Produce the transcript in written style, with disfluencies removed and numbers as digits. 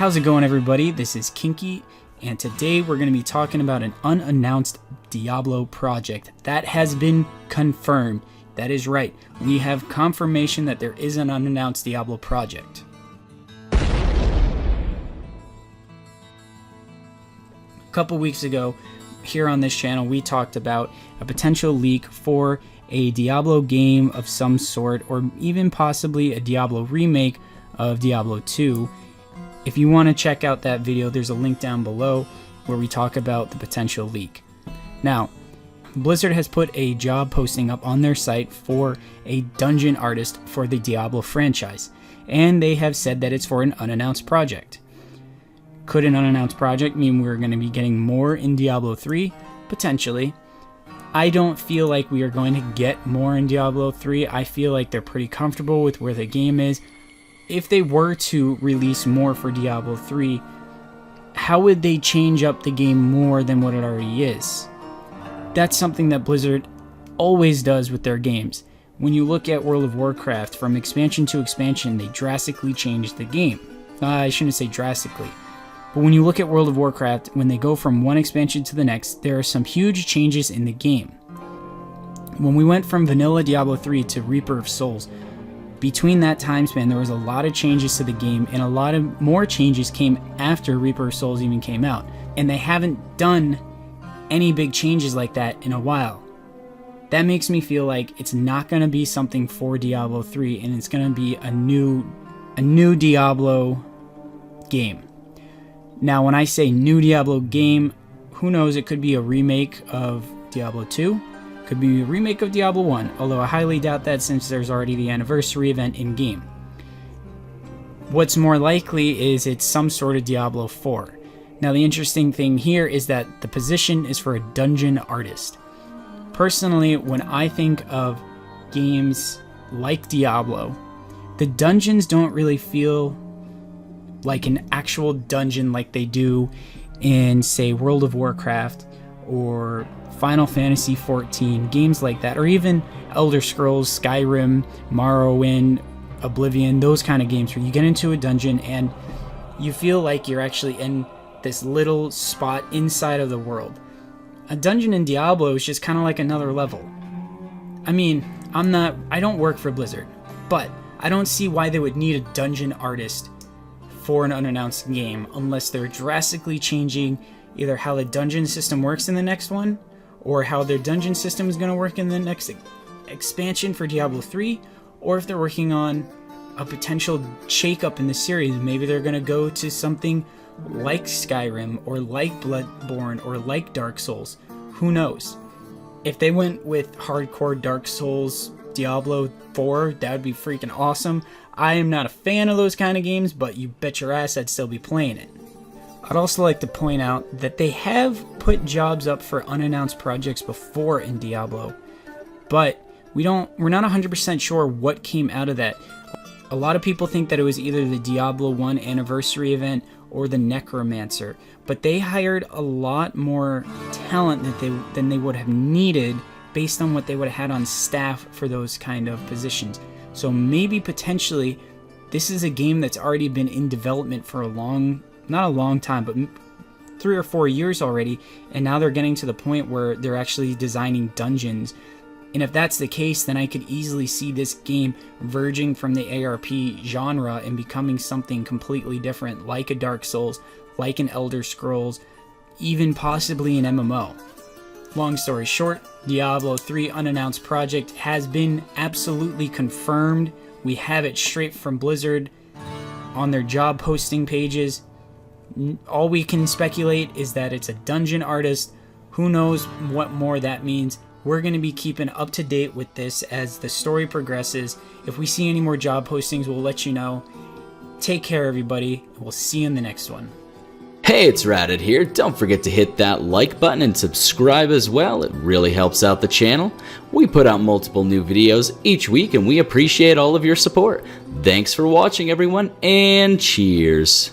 How's it going, everybody? This is Kinky, and today we're going to be talking about an unannounced Diablo project that has been confirmed. That is right, we have confirmation that there is an unannounced Diablo project. A couple weeks ago, here on this channel, we talked about a potential leak for a Diablo game of some sort, or even possibly a Diablo remake of Diablo 2. If you want to check out that video, there's a link down below where we talk about the potential leak. Now, Blizzard has put a job posting up on their site for a dungeon artist for the Diablo franchise, and they have said that it's for an unannounced project. Could an unannounced project mean we're going to be getting more in Diablo 3? Potentially. I don't feel like we are going to get more in Diablo 3. I feel like they're pretty comfortable with where the game is. If they were to release more for Diablo 3, how would they change up the game more than what it already is? That's something that Blizzard always does with their games. When you look at World of Warcraft, from expansion to expansion, they drastically changed the game. I shouldn't say drastically. But when you look at World of Warcraft, when they go from one expansion to the next, there are some huge changes in the game. When we went from vanilla Diablo 3 to Reaper of Souls, between that time span, there was a lot of changes to the game, and a lot of more changes came after Reaper of Souls even came out. And they haven't done any big changes like that in a while. That makes me feel like it's not going to be something for Diablo 3, and it's going to be a new Diablo game. Now, when I say new Diablo game, who knows, it could be a remake of Diablo 2, could be a remake of Diablo 1, although I highly doubt that since there's already the anniversary event in-game. What's more likely is it's some sort of Diablo 4. Now, the interesting thing here is that the position is for a dungeon artist. Personally, when I think of games like Diablo, the dungeons don't really feel like an actual dungeon like they do in, say, World of Warcraft or Final Fantasy XIV, games like that, or even Elder Scrolls, Skyrim, Morrowind, Oblivion, those kind of games where you get into a dungeon and you feel like you're actually in this little spot inside of the world. A dungeon in Diablo is just kind of like another level. I mean, I don't work for Blizzard, but I don't see why they would need a dungeon artist for an unannounced game unless they're drastically changing either how the dungeon system works in the next one, or how their dungeon system is going to work in the next expansion for Diablo 3, or if they're working on a potential shakeup in the series. Maybe they're going to go to something like Skyrim, or like Bloodborne, or like Dark Souls. Who knows? If they went with hardcore Dark Souls Diablo 4, that would be freaking awesome. I am not a fan of those kind of games, but you bet your ass I'd still be playing it. I'd also like to point out that they have put jobs up for unannounced projects before in Diablo, but we're not 100% sure what came out of that. A lot of people think that it was either the Diablo 1 anniversary event or the Necromancer, but they hired a lot more talent than they would have needed based on what they would have had on staff for those kind of positions. So maybe potentially this is a game that's already been in development for not a long time, but 3 or 4 years already, and now they're getting to the point where they're actually designing dungeons. And if that's the case, then I could easily see this game verging from the ARP genre and becoming something completely different, like a Dark Souls, like an Elder Scrolls, even possibly an MMO. Long story short, Diablo 3 unannounced project has been absolutely confirmed. We have it straight from Blizzard on their job posting pages. All we can speculate is that it's a dungeon artist. Who knows what more that means? We're going to be keeping up to date with this as the story progresses. If we see any more job postings, we'll let you know. Take care, everybody. We'll see you in the next one. Hey, it's Radit here. Don't forget to hit that like button and subscribe as well. It really helps out the channel. We put out multiple new videos each week, and we appreciate all of your support. Thanks for watching, everyone, and cheers.